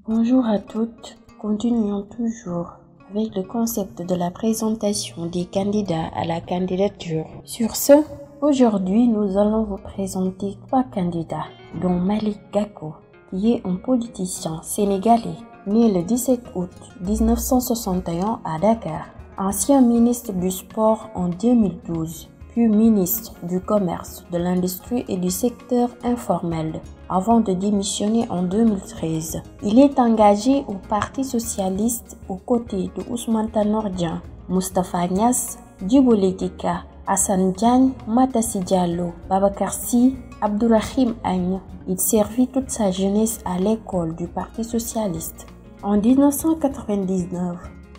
Bonjour à toutes, continuons toujours avec le concept de la présentation des candidats à la candidature. Sur ce, aujourd'hui nous allons vous présenter 3 candidats, dont Malick Gakou, qui est un politicien sénégalais, né le 17 août 1961 à Dakar, ancien ministre du Sport en 2012, puis ministre du Commerce, de l'Industrie et du secteur informel, avant de démissionner en 2013. Il est engagé au Parti socialiste aux côtés de Ousmane Tanor Dieng, Moustapha Niasse, Djibo Leyti Ka, Assane Diagne, Matassi Diallo, Babacar Sy, Abdourahim Agne. Il servit toute sa jeunesse à l'école du Parti socialiste. En 1999,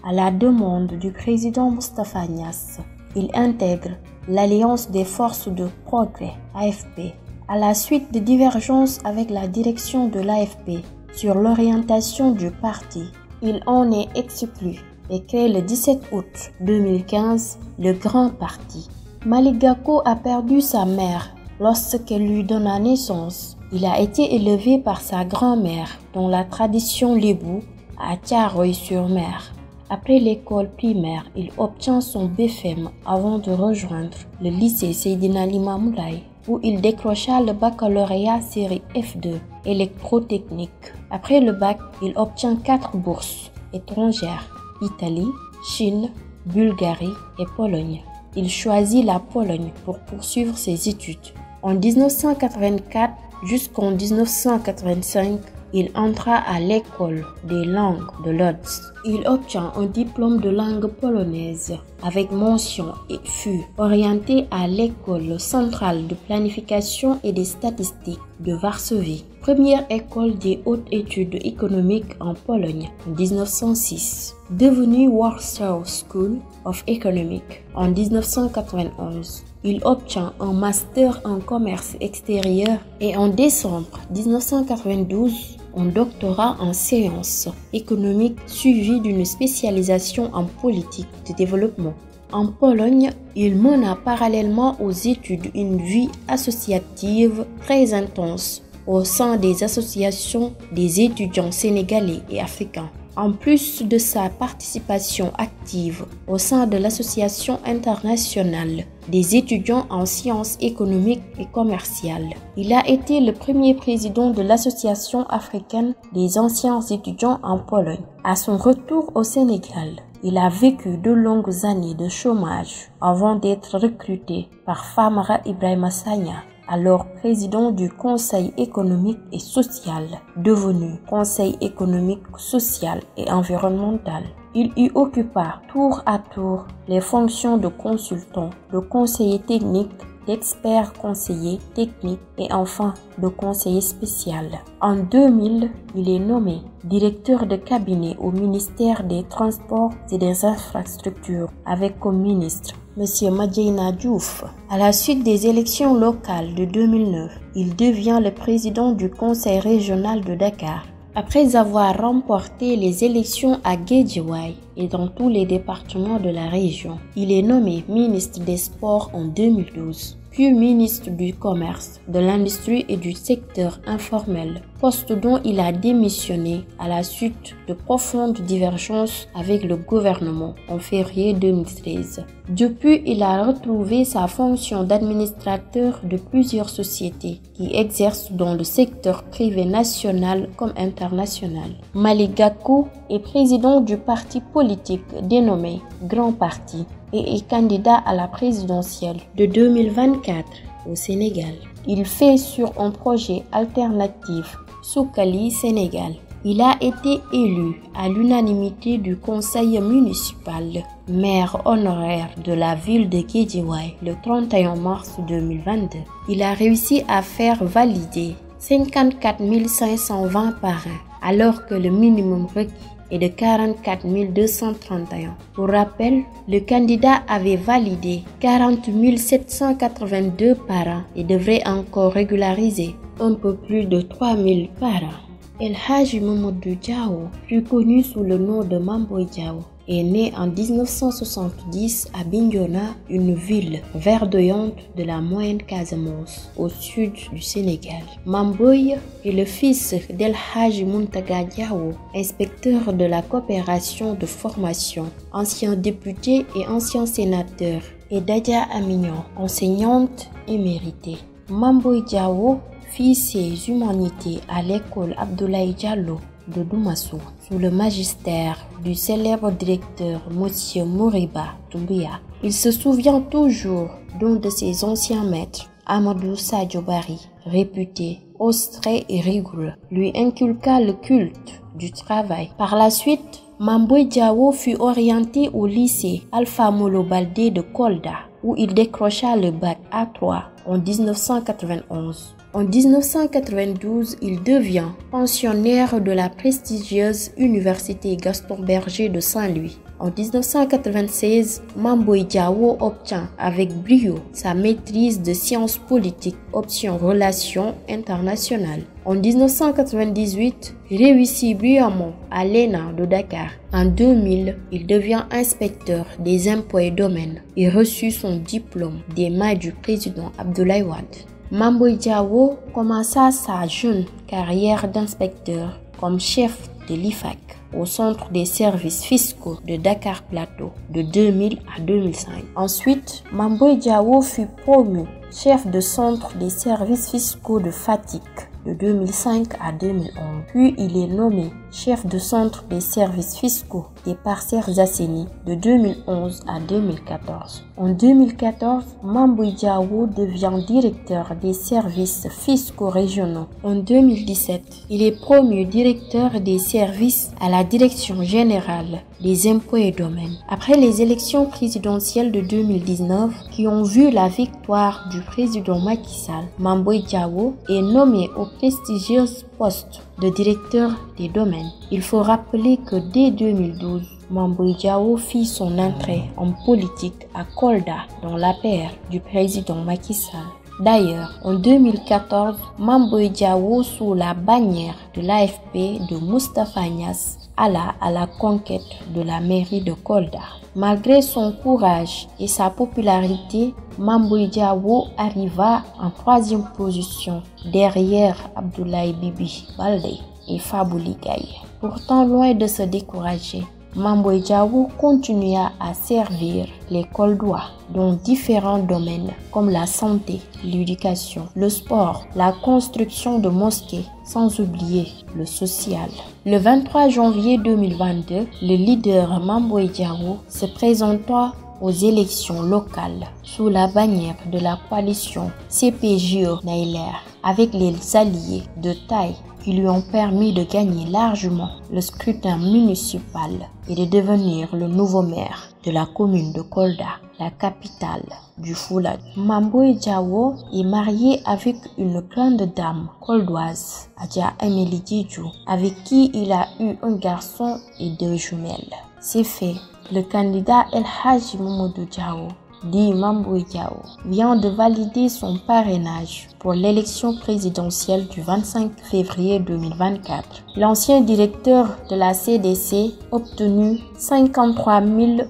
à la demande du président Moustapha Niasse, il intègre l'Alliance des forces de progrès, AFP. À la suite de divergences avec la direction de l'AFP sur l'orientation du parti, il en est exclu et crée le 17 août 2015 le Grand Parti. Malick Gakou a perdu sa mère lorsqu'elle lui donna naissance. Il a été élevé par sa grand-mère dans la tradition lébou à Thiaroye-sur-Mer. Après l'école primaire, il obtient son BFM avant de rejoindre le lycée Seydina Limamou Laye, où il décrocha le baccalauréat série F2, électrotechnique. Après le bac, il obtient 4 bourses étrangères, Italie, Chine, Bulgarie et Pologne. Il choisit la Pologne pour poursuivre ses études. En 1984 jusqu'en 1985, il entra à l'école des langues de Lodz. Il obtient un diplôme de langue polonaise avec mention et fut orienté à l'école centrale de planification et des statistiques de Varsovie, première école des hautes études économiques en Pologne en 1906, devenue Warsaw School of Economics en 1991. Il obtient un master en commerce extérieur et en décembre 1992, un doctorat en sciences économiques suivi d'une spécialisation en politique de développement. En Pologne, il mena parallèlement aux études une vie associative très intense au sein des associations des étudiants sénégalais et africains. En plus de sa participation active au sein de l'Association internationale des étudiants en sciences économiques et commerciales, il a été le premier président de l'Association africaine des anciens étudiants en Pologne. À son retour au Sénégal, il a vécu de longues années de chômage avant d'être recruté par Famara Ibrahima Sagna, alors président du Conseil économique et social, devenu Conseil économique, social et environnemental. Il y occupa tour à tour les fonctions de consultant, de conseiller technique, d'expert conseiller technique et enfin de conseiller spécial. En 2000, il est nommé directeur de cabinet au ministère des Transports et des Infrastructures avec comme ministre M. Madjeyna Diouf. À la suite des élections locales de 2009, il devient le président du Conseil régional de Dakar. Après avoir remporté les élections à Guédiawaye et dans tous les départements de la région, il est nommé ministre des Sports en 2012, puis ministre du Commerce, de l'Industrie et du secteur informel, poste dont il a démissionné à la suite de profondes divergences avec le gouvernement en février 2013. Depuis, il a retrouvé sa fonction d'administrateur de plusieurs sociétés qui exercent dans le secteur privé national comme international. Malick Gakou est président du parti politique dénommé Grand Parti et est candidat à la présidentielle de 2024 au Sénégal. Il fait sur un projet alternatif Soukali Sénégal. Il a été élu à l'unanimité du conseil municipal, maire honoraire de la ville de Guédiawaye le 31 mars 2022. Il a réussi à faire valider 54 520 parrains, alors que le minimum requis est de 44 231. Pour rappel, le candidat avait validé 40 782 parrains et devrait encore régulariser un peu plus de 3 000 parrains. El Hadji Mamadou Diawo, plus connu sous le nom de Mamboy Diawo, est né en 1970 à Bignona, une ville verdoyante de la Moyenne Casamance, au sud du Sénégal. Mamboy est le fils d'El Hadji Muntaga Diawo, inspecteur de la coopération de formation, ancien député et ancien sénateur, et d'Adja Amignon, enseignante éméritée. Mamboy Diawo fit ses humanités à l'école Abdoulaye Diallo de Doumassou, sous le magistère du célèbre directeur Monsieur Moriba Doumbia. Il se souvient toujours d'un de ses anciens maîtres, Amadou Sadio Barry, réputé austère et rigoureux, lui inculqua le culte du travail. Par la suite, Mamboy Diawo fut orienté au lycée Alpha Molo Baldé de Kolda, où il décrocha le bac A3 en 1991. En 1992, il devient pensionnaire de la prestigieuse Université Gaston Berger de Saint-Louis. En 1996, Mamboy Diawo obtient avec brio sa maîtrise de sciences politiques, option relations internationales. En 1998, il réussit brillamment à l'ENA de Dakar. En 2000, il devient inspecteur des impôts et domaines et reçut son diplôme des mains du président Abdoulaye Wade. Mamboy Diawo commença sa jeune carrière d'inspecteur comme chef de l'IFAC au centre des services fiscaux de Dakar Plateau de 2000 à 2005. Ensuite, Mamboy Diawo fut promu chef de centre des services fiscaux de Fatick de 2005 à 2011. Puis il est nommé chef de centre des services fiscaux des Parcelles Assainies de 2011 à 2014. En 2014, Mamboy Diawo devient directeur des services fiscaux régionaux. En 2017, il est promu directeur des services à la Direction générale des impôts et domaines. Après les élections présidentielles de 2019 qui ont vu la victoire du président Macky Sall, Mamboy Diawo est nommé au prestigieux poste de directeur des domaines. Il faut rappeler que dès 2012, Mamboy Diawo fit son entrée en politique à Kolda dans l'APR du président Macky Sall. D'ailleurs, en 2014, Mamboy Diawo, sous la bannière de l'AFP de Moustapha Niasse, alla à la conquête de la mairie de Kolda. Malgré son courage et sa popularité, Mamboy Diawo arriva en 3e position derrière Abdoulaye Bibi Baldé et Fabouli Gaye. Pourtant, loin de se décourager, Mamboy Diawo continua à servir les Koldois dans différents domaines comme la santé, l'éducation, le sport, la construction de mosquées, sans oublier le social. Le 23 janvier 2022, le leader Mamboy Diawo se présenta aux élections locales sous la bannière de la coalition CPJO Nailer avec les alliés de taille qui lui ont permis de gagner largement le scrutin municipal et de devenir le nouveau maire de la commune de Kolda, la capitale du Foulad. Mamboy Diawo est marié avec une grande dame koldoise, Adja Amélie Diédhiou, avec qui il a eu un garçon et 2 jumelles. C'est fait, le candidat El Hadji Mamadou Diawo, dit Mamboy Diawo, vient de valider son parrainage pour l'élection présidentielle du 25 février 2024. L'ancien directeur de la CDC obtenu 53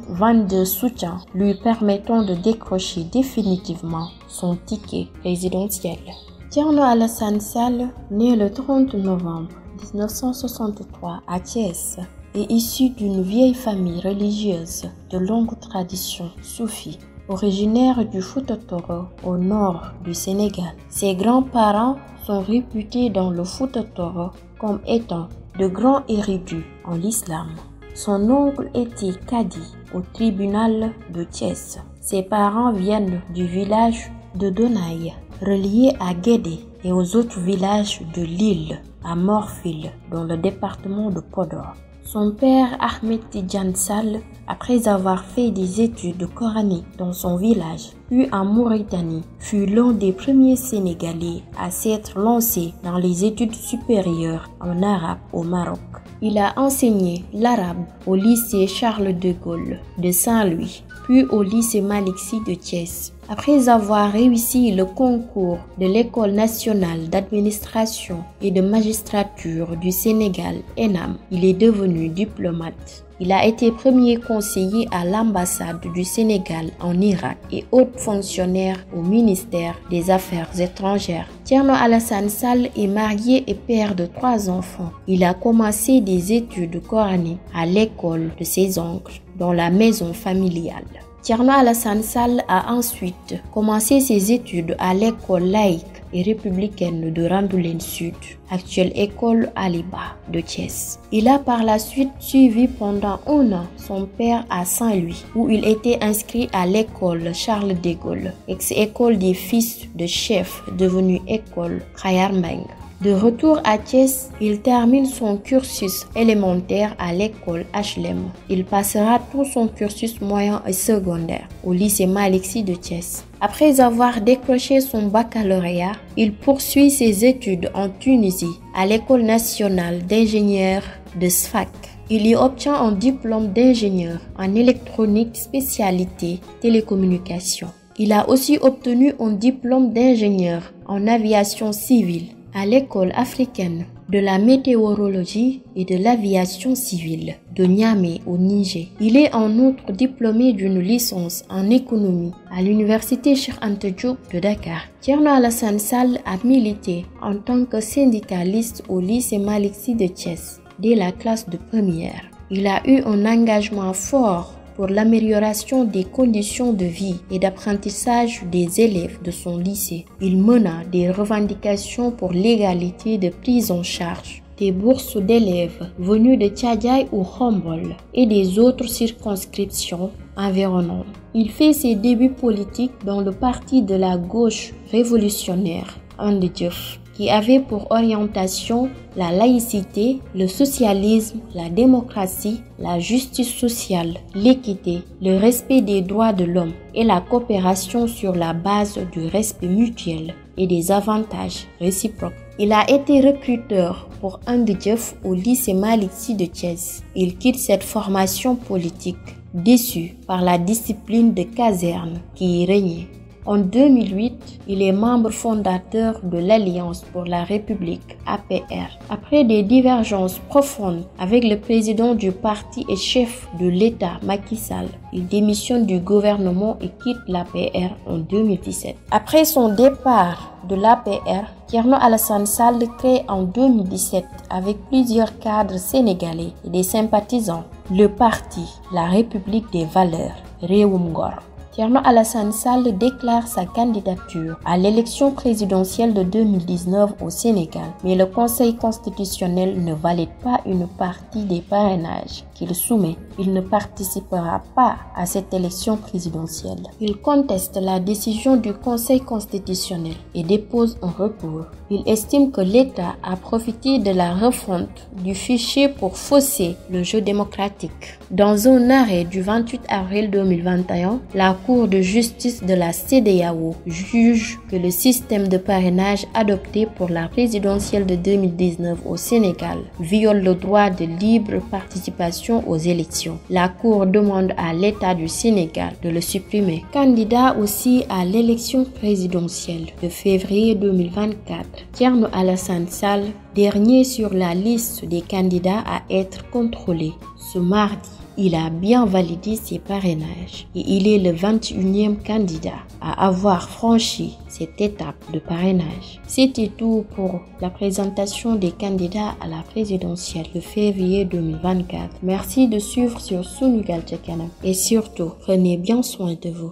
022 soutiens lui permettant de décrocher définitivement son ticket présidentiel. Thierno Alassane Sall, né le 30 novembre 1963 à Thiès, est issu d'une vieille famille religieuse de longue tradition soufie, originaire du Fouta Toro au nord du Sénégal. Ses grands-parents sont réputés dans le Fouta Toro comme étant de grands érudits en l'islam. Son oncle était cadi au tribunal de Thiès. Ses parents viennent du village de Donaï, relié à Guédé et aux autres villages de l'île à Morphil dans le département de Podor. Son père Ahmed Tidiane Sall, après avoir fait des études coraniques dans son village, puis en Mauritanie, fut l'un des premiers Sénégalais à s'être lancé dans les études supérieures en arabe au Maroc. Il a enseigné l'arabe au lycée Charles de Gaulle de Saint-Louis puis au lycée Malick Sy de Thiès. Après avoir réussi le concours de l'École nationale d'administration et de magistrature du Sénégal, ENAM, il est devenu diplomate. Il a été premier conseiller à l'ambassade du Sénégal en Irak et haut fonctionnaire au ministère des Affaires étrangères. Thierno Alassane Sall est marié et père de 3 enfants. Il a commencé des études coraniques à l'école de ses oncles dans la maison familiale. Thierno Alassane Sall a ensuite commencé ses études à l'école laïque et républicaine de Randoulène Sud, actuelle école Aliba de Thiès. Il a par la suite suivi pendant 1 an son père à Saint-Louis, où il était inscrit à l'école Charles de Gaulle, ex-école des fils de chefs devenue école Khayar Mbengue. De retour à Thiès, il termine son cursus élémentaire à l'école HLM. Il passera tout son cursus moyen et secondaire au lycée Malick Sy de Thiès. Après avoir décroché son baccalauréat, il poursuit ses études en Tunisie à l'école nationale d'ingénieurs de Sfax. Il y obtient un diplôme d'ingénieur en électronique spécialité télécommunications. Il a aussi obtenu un diplôme d'ingénieur en aviation civile à l'école africaine de la météorologie et de l'aviation civile de Niamey au Niger. Il est en outre diplômé d'une licence en économie à l'université Cheikh Anta Diop de Dakar. Thierno Alassane Sall a milité en tant que syndicaliste au lycée Malick Sy de Thiès dès la classe de première. Il a eu un engagement fort pour l'amélioration des conditions de vie et d'apprentissage des élèves de son lycée. Il mena des revendications pour l'égalité de prise en charge des bourses d'élèves venus de Tchadjaï ou Khombol et des autres circonscriptions environnantes. Il fait ses débuts politiques dans le parti de la gauche révolutionnaire, And Jëf, qui avait pour orientation la laïcité, le socialisme, la démocratie, la justice sociale, l'équité, le respect des droits de l'homme et la coopération sur la base du respect mutuel et des avantages réciproques. Il a été recruteur pour And Jëf au lycée Malick Sy de Thiès. Il quitte cette formation politique déçu par la discipline de caserne qui y régnait. En 2008, il est membre fondateur de l'Alliance pour la République, APR. Après des divergences profondes avec le président du parti et chef de l'État, Macky Sall, il démissionne du gouvernement et quitte l'APR en 2017. Après son départ de l'APR, Thierno Alassane Sall crée en 2017 avec plusieurs cadres sénégalais et des sympathisants le parti La République des Valeurs, Réewum Ngor. Thierno Alassane Sall déclare sa candidature à l'élection présidentielle de 2019 au Sénégal, mais le Conseil constitutionnel ne valide pas une partie des parrainages qu'il soumet. Il ne participera pas à cette élection présidentielle. Il conteste la décision du Conseil constitutionnel et dépose un recours. Il estime que l'État a profité de la refonte du fichier pour fausser le jeu démocratique. Dans un arrêt du 28 avril 2021, la Cour de justice de la CEDEAO juge que le système de parrainage adopté pour la présidentielle de 2019 au Sénégal viole le droit de libre participation aux élections. La Cour demande à l'État du Sénégal de le supprimer. Candidat aussi à l'élection présidentielle de février 2024, Thierno Alassane Sall, dernier sur la liste des candidats à être contrôlés, ce mardi, il a bien validé ses parrainages et il est le 21e candidat à avoir franchi cette étape de parrainage. C'était tout pour la présentation des candidats à la présidentielle de février 2024. Merci de suivre sur Sunugal ca Kanam et surtout, prenez bien soin de vous.